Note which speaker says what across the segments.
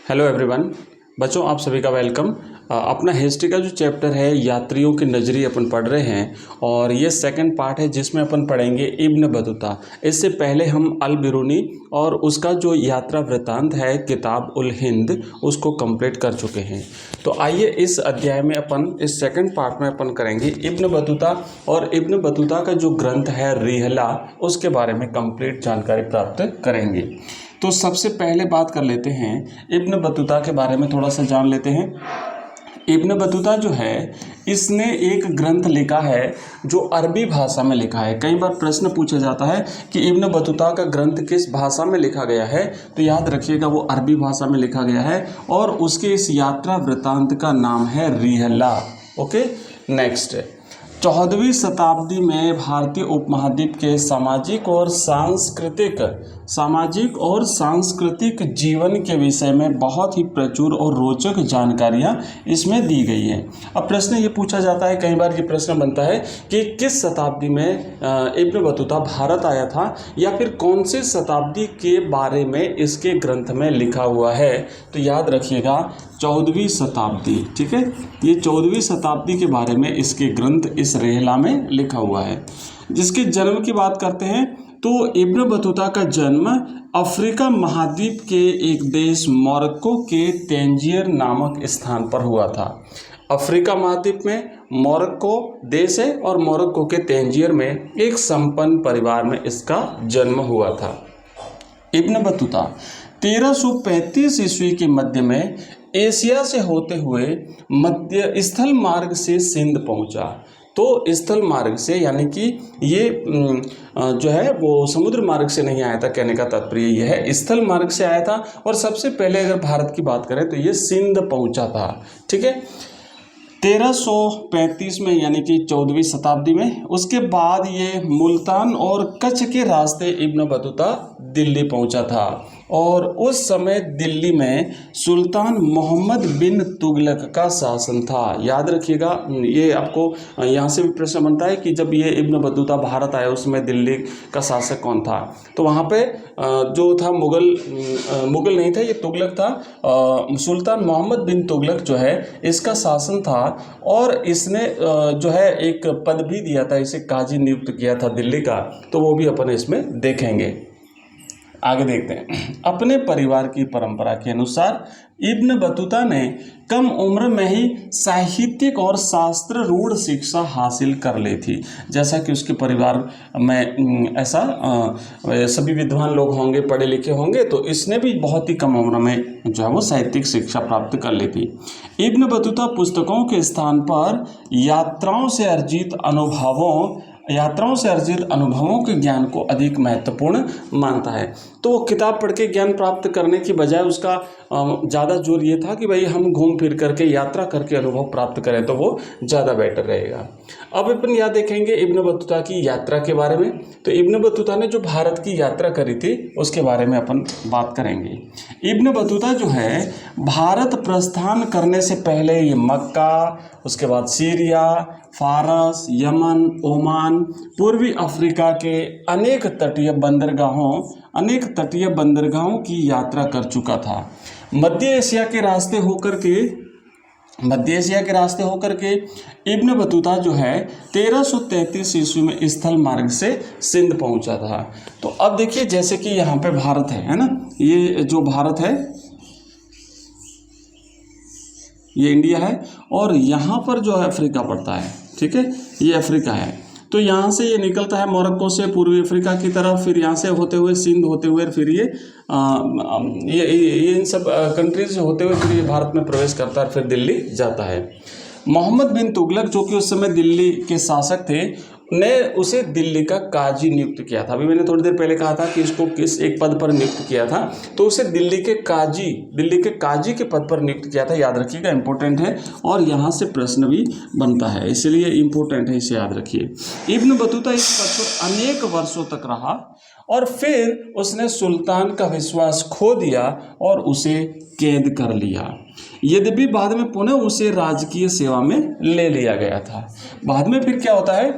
Speaker 1: Hello everyone. बच्चों आप सभी का वेलकम। अपना हिस्ट्री का जो चैप्टर है यात्रियों के नज़रिए अपन पढ़ रहे हैं और ये सेकंड पार्ट है जिसमें अपन पढ़ेंगे इब्न बतूता। इससे पहले हम अल बिरूनी और उसका जो यात्रा वृत्तांत है किताब उल हिंद उसको कंप्लीट कर चुके हैं। तो आइए इस अध्याय में अपन इस सेकंड पार्ट में अपन करेंगे इब्न बतूता और इब्न बतूता का जो ग्रंथ है रिहला उसके बारे में कंप्लीट जानकारी प्राप्त करेंगे। तो सबसे पहले बात कर लेते हैं इब्न बतूता के बारे में, थोड़ा सा जान लेते हैं। इब्न बतूता जो है इसने एक ग्रंथ लिखा है जो अरबी भाषा में लिखा है। कई बार प्रश्न पूछा जाता है कि इब्न बतूता का ग्रंथ किस भाषा में लिखा गया है, तो याद रखिएगा वो अरबी भाषा में लिखा गया है और उसके इस यात्रा वृत्तांत का नाम है रिहला। ओके, नेक्स्ट 14वीं शताब्दी में भारतीय उपमहाद्वीप के सामाजिक और सांस्कृतिक जीवन के विषय में बहुत ही प्रचुर और रोचक जानकारियां इसमें दी गई हैं। अब प्रश्न ये पूछा जाता है, कई बार ये प्रश्न बनता है कि किस शताब्दी में इब्न बतूता भारत आया था या फिर कौन से शताब्दी के बारे में इसके ग्रंथ में लिखा हुआ है। तो याद रखिएगा 14वीं शताब्दी, ठीक है। ये 14वीं शताब्दी के बारे में इसके ग्रंथ इस रिहला में लिखा हुआ है। जिसके जन्म की बात करते हैं तो इब्न बतूता का जन्म अफ्रीका महाद्वीप के एक देश मोरक्को के तंजीर नामक स्थान पर हुआ था। अफ्रीका महाद्वीप में मोरक्को देश है और मोरक्को के तंजीर में एक संपन्न परिवार में इसका जन्म हुआ था। इब्न बतूता 1335 ईस्वी के मध्य में एशिया से होते हुए मध्य स्थल मार्ग से सिंध पहुंचा। तो स्थल मार्ग से यानी कि ये जो है वो समुद्र मार्ग से नहीं आया था, कहने का तात्पर्य यह है स्थल मार्ग से आया था। और सबसे पहले अगर भारत की बात करें तो ये सिंध पहुंचा था, ठीक है, 1335 में यानी कि 14वीं शताब्दी में। उसके बाद ये मुल्तान और कच्छ के रास्ते इब्न बतूता दिल्ली पहुंचा था और उस समय दिल्ली में सुल्तान मोहम्मद बिन तुगलक का शासन था। याद रखिएगा, ये आपको यहाँ से भी प्रश्न बनता है कि जब ये इब्न बतूता भारत आया उस समय दिल्ली का शासक कौन था। तो वहाँ पे जो था मुगल नहीं था, ये तुगलक था। सुल्तान मोहम्मद बिन तुगलक जो है इसका शासन था और इसने जो है एक पद भी दिया था, इसे काजी नियुक्त किया था दिल्ली का। तो वो भी अपन इसमें देखेंगे। आगे देखते हैं। अपने परिवार की परंपरा के अनुसार इब्न बतूता ने कम उम्र में ही साहित्यिक और शास्त्र रूढ़ शिक्षा हासिल कर ली थी। जैसा कि उसके परिवार में ऐसा सभी विद्वान लोग होंगे, पढ़े लिखे होंगे, तो इसने भी बहुत ही कम उम्र में जो है वो साहित्यिक शिक्षा प्राप्त कर ली थी। इब्न बतूता पुस्तकों के स्थान पर यात्राओं से अर्जित अनुभवों के ज्ञान को अधिक महत्वपूर्ण मानता है। तो वो किताब पढ़ के ज्ञान प्राप्त करने की बजाय उसका ज़्यादा जोर ये था कि भाई हम घूम फिर करके यात्रा करके अनुभव प्राप्त करें तो वो ज़्यादा बेटर रहेगा। अब अपन याद देखेंगे इब्न बतूता की यात्रा के बारे में। तो इब्न बतूता ने जो भारत की यात्रा करी थी उसके बारे में अपन बात करेंगे। इब्न बतूता जो है भारत प्रस्थान करने से पहले ये मक्का, उसके बाद सीरिया, फारस, यमन, ओमान, पूर्वी अफ्रीका के अनेक तटीय बंदरगाहों की यात्रा कर चुका था। मध्य एशिया के रास्ते होकर के इब्न बतूता जो है 1333 ईस्वी में स्थल मार्ग से सिंध पहुंचा था। तो अब देखिए, जैसे कि यहाँ पे भारत है ना, ये जो भारत है ये इंडिया है और यहाँ पर जो है अफ्रीका पड़ता है, ठीक है, ये अफ्रीका है। तो यहाँ से ये निकलता है मोरक्को से पूर्वी अफ्रीका की तरफ, फिर यहाँ से होते हुए सिंध होते हुए फिर ये इन सब कंट्रीज होते हुए फिर ये भारत में प्रवेश करता है, फिर दिल्ली जाता है। मोहम्मद बिन तुगलक जो कि उस समय दिल्ली के शासक थे ने उसे दिल्ली का काजी नियुक्त किया था। अभी मैंने थोड़ी देर पहले कहा था कि इसको किस एक पद पर नियुक्त किया था, तो उसे दिल्ली के काजी के पद पर नियुक्त किया था। याद रखिएगा, इंपॉर्टेंट है और यहाँ से प्रश्न भी बनता है, इसलिए इंपॉर्टेंट है, इसे याद रखिए। इब्न बतूता इस पद पर अनेक वर्षों तक रहा और फिर उसने सुल्तान का विश्वास खो दिया और उसे कैद कर लिया। यद्यपि बाद में पुनः उसे राजकीय सेवा में ले लिया गया था। बाद में फिर क्या होता है,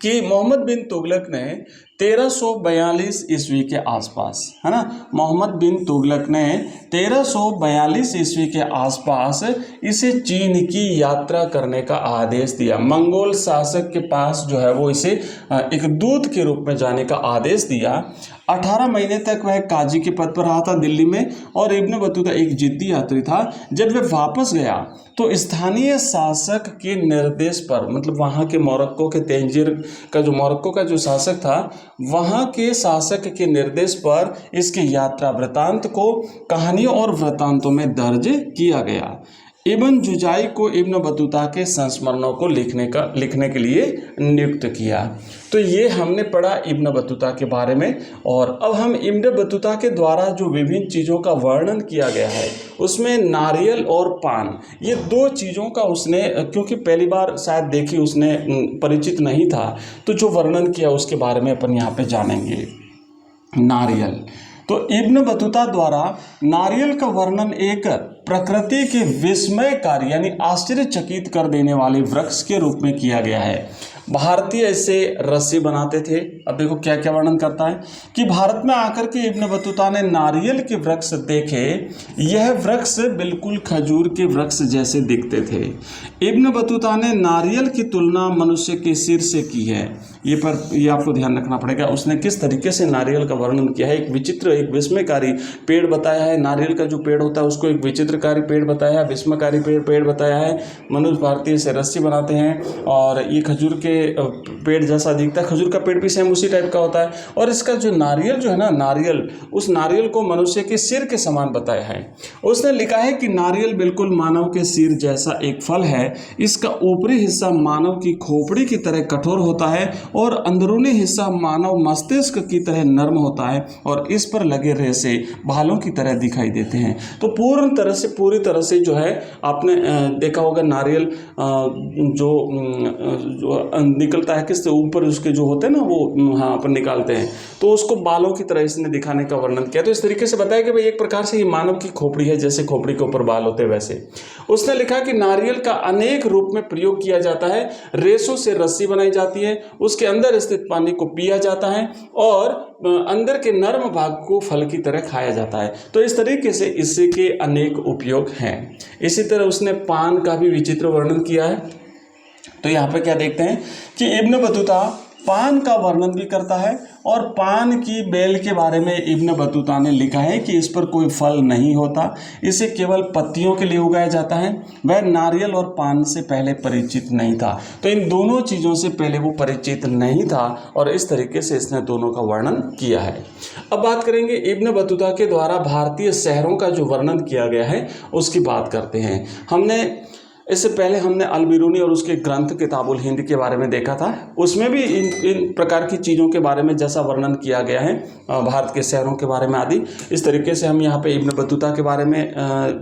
Speaker 1: कि मोहम्मद बिन तुगलक ने 1342 ईस्वी के आसपास, है ना, मोहम्मद बिन तुगलक ने 1342 ईस्वी के आसपास इसे चीन की यात्रा करने का आदेश दिया। मंगोल शासक के पास जो है वो इसे एक दूत के रूप में जाने का आदेश दिया। 18 महीने तक वह काजी के पद पर रहा था दिल्ली में, और इब्न बतूता एक जिद्दी यात्री था। जब वह वापस गया तो स्थानीय शासक के निर्देश पर, मतलब वहाँ के मोरक्को के तेंजीर का जो मोरक्को का जो शासक था, वहाँ के शासक के निर्देश पर इसके यात्रा वृतांत को कहानियों और वृतांतों में दर्ज किया गया। इब्न जुजाई को इब्न बतूता के संस्मरणों को लिखने के लिए नियुक्त किया। तो ये हमने पढ़ा इब्न बतूता के बारे में। और अब हम इब्न बतूता के द्वारा जो विभिन्न चीज़ों का वर्णन किया गया है उसमें नारियल और पान, ये दो चीज़ों का उसने, क्योंकि पहली बार शायद देखी उसने, परिचित नहीं था, तो जो वर्णन किया उसके बारे में अपन यहाँ पे जानेंगे। नारियल, तो इब्न बतूता द्वारा नारियल का वर्णन एक प्रकृति के विस्मयकारी यानी आश्चर्यचकित कर देने वाले वृक्ष के रूप में किया गया है। भारतीय इससे रस्सी बनाते थे। अब देखो क्या क्या वर्णन करता है कि भारत में आकर के इब्न बतूता ने नारियल के वृक्ष देखे। यह वृक्ष बिल्कुल खजूर के वृक्ष जैसे दिखते थे। इब्न बतूता ने नारियल की तुलना मनुष्य के सिर से की है। ये आपको ध्यान रखना पड़ेगा। उसने किस तरीके से नारियल का वर्णन किया है। एक विचित्र, एक विस्मयकारी पेड़ बताया है। नारियल का जो पेड़ होता है उसको एक विचित्रकारी पेड़ बताया है, विस्मयकारी पेड़ बताया है। मनुष्य भारतीय से रस्सी बनाते हैं और ये खजूर के पेड़ जैसा दिखता है। खजूर का पेड़ भी सेम उसी टाइप का होता है। और इसका जो नारियल जो है ना, नारियल, उस नारियल को मनुष्य के सिर के समान बताया है। उसने लिखा है कि नारियल बिल्कुल मानव के सिर जैसा एक फल है। इसका ऊपरी हिस्सा मानव की खोपड़ी की तरह कठोर होता है और अंदरूनी हिस्सा मानव मस्तिष्क की तरह नर्म होता है और इस पर लगे रेशे भालों की तरह दिखाई देते हैं। तो पूरी तरह से जो है आपने देखा होगा नारियल जो निकलता है किससे, ऊपर उसके जो होते हैं ना वो, हाँ, अपन निकालते हैं, तो उसको बालों की तरह इसने दिखाने का वर्णन किया। तो इस तरीके से बताया कि भाई एक प्रकार से ये मानव की खोपड़ी है, जैसे खोपड़ी के ऊपर बाल होते हैं वैसे। उसने लिखा कि नारियल का अनेक रूप में प्रयोग किया जाता है। रेशों से रस्सी बनाई जाती है, उसके अंदर स्थित पानी को पिया जाता है और अंदर के नर्म भाग को फल की तरह खाया जाता है। तो इस तरीके से इसके अनेक उपयोग हैं। इसी तरह उसने पान का भी विचित्र वर्णन किया है। तो यहाँ पे क्या देखते हैं कि इब्न बतूता पान का वर्णन भी करता है और पान की बेल के बारे में इब्न बतूता ने लिखा है कि इस पर कोई फल नहीं होता, इसे केवल पत्तियों के लिए उगाया जाता है। वह नारियल और पान से पहले परिचित नहीं था। तो इन दोनों चीज़ों से पहले वो परिचित नहीं था और इस तरीके से इसने दोनों का वर्णन किया है। अब बात करेंगे इब्न बतूता के द्वारा भारतीय शहरों का जो वर्णन किया गया है उसकी बात करते हैं। इससे पहले हमने अल-बिरूनी और उसके ग्रंथ किताबुल हिंद के बारे में देखा था। उसमें भी इन प्रकार की चीज़ों के बारे में जैसा वर्णन किया गया है, भारत के शहरों के बारे में आदि, इस तरीके से हम यहाँ पे इब्न बतूता के बारे में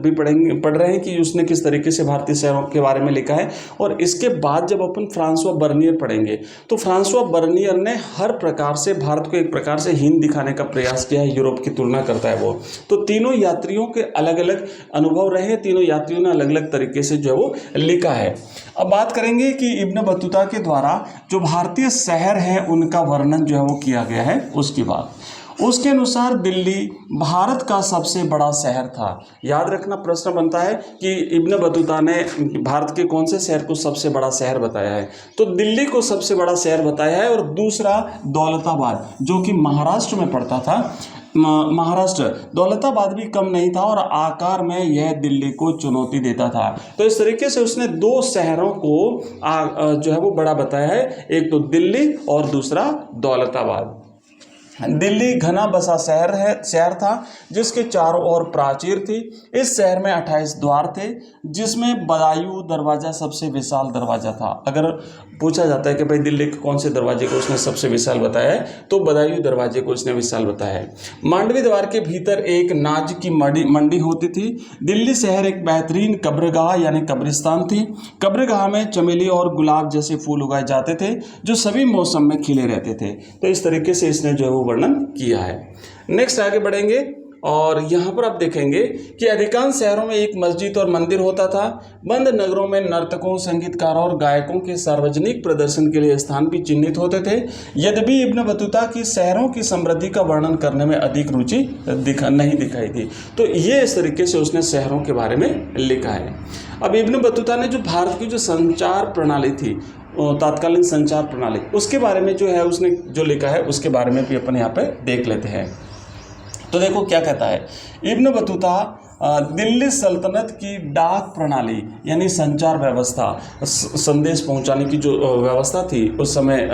Speaker 1: भी पढ़ रहे हैं कि उसने किस तरीके से भारतीय शहरों के बारे में लिखा है। और इसके बाद जब अपन फ्रांसवा बर्नियर पढ़ेंगे तो फ्रांसवा बर्नियर ने हर प्रकार से भारत को एक प्रकार से हीन दिखाने का प्रयास किया है, यूरोप की तुलना करता है वो। तो तीनों यात्रियों के अलग अलग अनुभव रहे, तीनों यात्रियों ने अलग अलग तरीके से जो है वो लिखा है। अब बात करेंगे कि इब्न बतूता के द्वारा जो भारतीय शहर हैं उनका वर्णन जो है वो किया गया है उसकी बात। उसके अनुसार दिल्ली भारत का सबसे बड़ा शहर था। याद रखना, प्रश्न बनता है कि इब्न बतूता ने भारत के कौन से शहर को सबसे बड़ा शहर बताया है। तो दिल्ली को सबसे बड़ा शहर बताया है और दूसरा दौलताबाद, जो कि महाराष्ट्र में पड़ता था। महाराष्ट्र दौलताबाद भी कम नहीं था और आकार में यह दिल्ली को चुनौती देता था। तो इस तरीके से उसने दो शहरों को जो है वो बड़ा बताया है, एक तो दिल्ली और दूसरा दौलताबाद। दिल्ली घना बसा शहर था जिसके चारों ओर प्राचीर थी। इस शहर में 28 द्वार थे जिसमें बदायूं दरवाज़ा सबसे विशाल दरवाज़ा था। अगर पूछा जाता है कि भाई दिल्ली के कौन से दरवाजे को उसने सबसे विशाल बताया है तो बदायूं दरवाजे को उसने विशाल बताया है। मांडवी द्वार के भीतर एक नाज की मंडी होती थी। दिल्ली शहर एक बेहतरीन कब्रगाह यानी कब्रिस्तान थी। कब्रगाह में चमेली और गुलाब जैसे फूल उगाए जाते थे जो सभी मौसम में खिले रहते थे। तो इस तरीके से इसने जो है वो वर्णन किया है। नेक्स्ट आगे बढ़ेंगे। और यहाँ पर आप देखेंगे कि अधिकांश शहरों में एक मस्जिद और मंदिर होता था। बंद नगरों में नर्तकों, संगीतकारों और गायकों के सार्वजनिक प्रदर्शन के लिए स्थान भी चिन्हित होते थे। यद्यपि इब्न बतूता की शहरों की समृद्धि का वर्णन करने में अधिक रुचि नहीं दिखाई थी। तो ये इस तरीके से उसने शहरों के बारे में लिखा है। अब इब्न बतूता ने जो भारत की जो संचार प्रणाली थी, तात्कालीन संचार प्रणाली, उसके बारे में जो है उसने जो लिखा है उसके बारे में भी अपन यहाँ पे देख लेते हैं। तो देखो क्या कहता है इब्न बतूता, दिल्ली सल्तनत की डाक प्रणाली यानी संचार व्यवस्था, संदेश पहुंचाने की जो व्यवस्था थी उस समय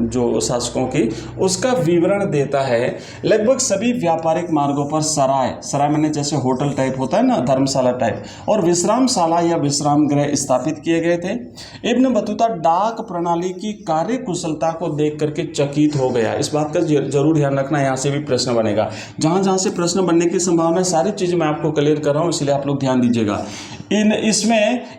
Speaker 1: जो शासकों की, उसका विवरण देता है। लगभग सभी व्यापारिक मार्गों पर सराय माने जैसे होटल टाइप होता है ना, धर्मशाला टाइप, और विश्रामशाला या विश्राम गृह स्थापित किए गए थे। इब्न बतूता डाक प्रणाली की कार्य कुशलता को देख करके चकित हो गया। इस बात का जरूर ध्यान रखना, यहाँ से भी प्रश्न बनेगा। जहाँ से प्रश्न बनने की संभावना है, सारी चीज़ें मैं आपको क्लियर कर रहा हूँ, इसलिए आप लोग ध्यान दीजिएगा।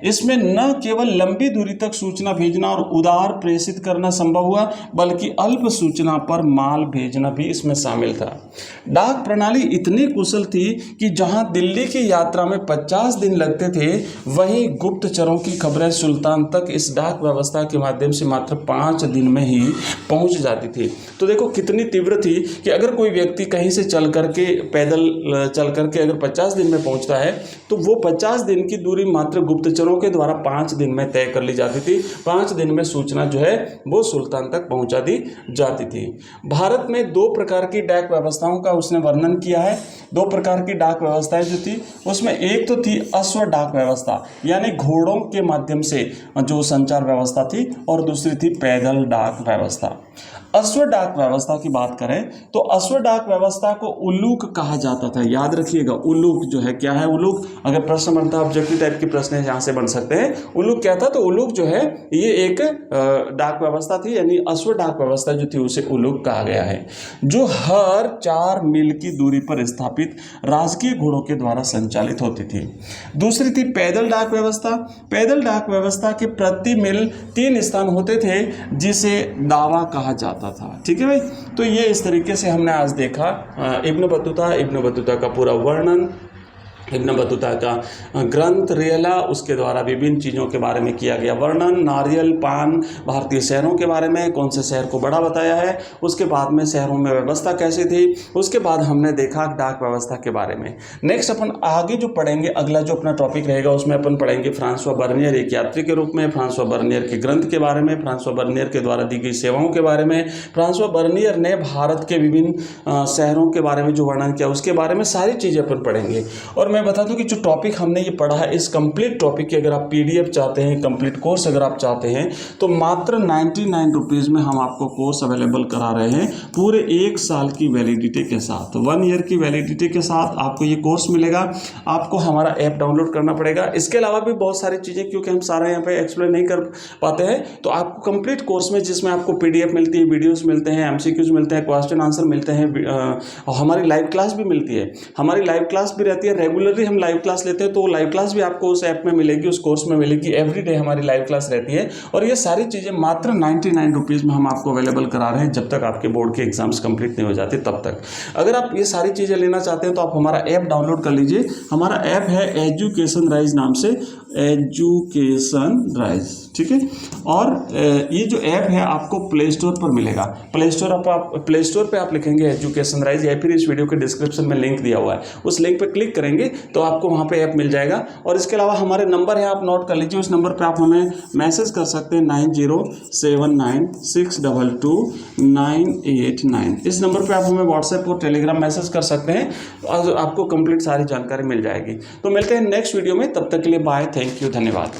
Speaker 1: इसमें न केवल लंबी दूरी तक सूचना भेजना और उधार प्रेषित करना संभव हुआ, बल्कि अल्प सूचना पर माल भेजना भी इसमें शामिल था। डाक प्रणाली इतनी कुशल थी कि जहां दिल्ली की यात्रा में 50 दिन लगते थे, वहीं गुप्तचरों की खबरें सुल्तान तक इस डाक व्यवस्था के माध्यम से मात्र 5 दिन में ही पहुंच जाती थी। तो देखो कितनी तीव्र थी कि अगर कोई व्यक्ति कहीं से पैदल चल करके अगर 50 दिन में पहुंचता है, तो वो 50 दिन की दूरी मात्र गुप्तचरों के द्वारा 5 दिन में तय कर ली जाती थी। 5 दिन में सूचना जो है वो सुल्तान तक पहुंचा दी जाती थी। भारत में 2 प्रकार की डाक व्यवस्थाओं का उसने वर्णन किया है। 2 प्रकार की डाक व्यवस्थाएं जो थी उसमें एक तो थी अश्व डाक व्यवस्था, यानी घोड़ों के माध्यम से जो संचार व्यवस्था थी, और दूसरी थी पैदल डाक व्यवस्था। अश्व डाक व्यवस्था की बात करें तो अश्व डाक व्यवस्था को उलूक कहा जाता था। याद रखिएगा, उलूक जो है क्या है, उलूक अगर प्रश्न बनता है, ऑब्जेक्टिव टाइप के प्रश्न यहाँ से बन सकते हैं। उलूक क्या था, तो उलूक जो है ये एक डाक व्यवस्था थी, यानी अश्व डाक व्यवस्था जो थी उसे उलूक कहा गया है, जो हर 4 मील की दूरी पर स्थापित राजकीय घोड़ों के द्वारा संचालित होती थी। दूसरी थी पैदल डाक व्यवस्था। पैदल डाक व्यवस्था के प्रति मील 3 स्थान होते थे, जिसे दावा कहा जाता था। ठीक है भाई, तो ये इस तरीके से हमने आज देखा इब्न बतूता का पूरा वर्णन, इब्न बतूता का ग्रंथ रियला, उसके द्वारा विभिन्न चीज़ों के बारे में किया गया वर्णन, नारियल, पान, भारतीय शहरों के बारे में, कौन से शहर को बड़ा बताया है, उसके बाद में शहरों में व्यवस्था कैसी थी, उसके बाद हमने देखा डाक व्यवस्था के बारे में। नेक्स्ट अपन आगे जो पढ़ेंगे, अगला जो अपना टॉपिक रहेगा उसमें अपन पढ़ेंगे फ्रांसवा बर्नियर एक यात्री के रूप में, फ्रांसवा बर्नियर के ग्रंथ के बारे में, फ्रांसवा बर्नियर के द्वारा दी गई सेवाओं के बारे में, फ्रांसवा बर्नियर ने भारत के विभिन्न शहरों के बारे में जो वर्णन किया उसके बारे में, सारी चीज़ें अपन पढ़ेंगे। और मैं बता दूं कि जो टॉपिक हमने ये पढ़ा है, इस कंप्लीट टॉपिक की अगर आप PDF चाहते हैं, कंप्लीट कोर्स अगर आप चाहते हैं, तो मात्र 99 रुपीज़ में हम आपको कोर्स अवेलेबल करा रहे हैं, पूरे 1 साल की वैलिडिटी के साथ, 1 ईयर की वैलिडिटी के साथ आपको ये कोर्स मिलेगा। आपको हमारा ऐप डाउनलोड करना पड़ेगा। इसके अलावा भी बहुत सारी चीज़ें, क्योंकि हम सारा यहाँ पे एक्सप्लेन नहीं कर पाते हैं, तो आपको कंप्लीट कोर्स में, जिसमें आपको PDF मिलती है, वीडियोज़ मिलते हैं, MCQs मिलते हैं, क्वेश्चन आंसर मिलते हैं, और हमारी लाइव क्लास भी मिलती है। हमारी लाइव क्लास भी रहती है, रेगुलरली हम लाइव क्लास लेते हैं, तो लाइव क्लास भी आपको उस ऐप में मिलेगी, उस कोर्स में मिलेगी। एवरीडे हमारी लाइव क्लास रहती है, और ये सारी चीज़ें मात्र 99 रुपीज़ में हम आपको अवेलेबल करा रहे हैं, जब तक आपके बोर्ड के एग्जाम्स कंप्लीट नहीं हो जाते तब तक। अगर आप ये सारी चीज़ें लेना चाहते हैं तो आप हमारा ऐप डाउनलोड कर लीजिए। हमारा ऐप है एजुकेशन राइज नाम से, एजुकेशन राइज, ठीक है। और ये जो ऐप है आपको प्ले स्टोर पर मिलेगा। प्ले स्टोर पे आप लिखेंगे एजुकेशन राइज, या फिर इस वीडियो के डिस्क्रिप्शन में लिंक दिया हुआ है, उस लिंक पे क्लिक करेंगे तो आपको वहाँ पे ऐप मिल जाएगा। और इसके अलावा हमारे नंबर है, आप नोट कर लीजिए, उस नंबर पे आप हमें मैसेज कर सकते हैं 9079622989। इस नंबर पे आप हमें व्हाट्सएप और टेलीग्राम मैसेज कर सकते हैं, और आपको कंप्लीट सारी जानकारी मिल जाएगी। तो मिलते हैं नेक्स्ट वीडियो में, तब तक के लिए बाय, थैंक यू, धन्यवाद।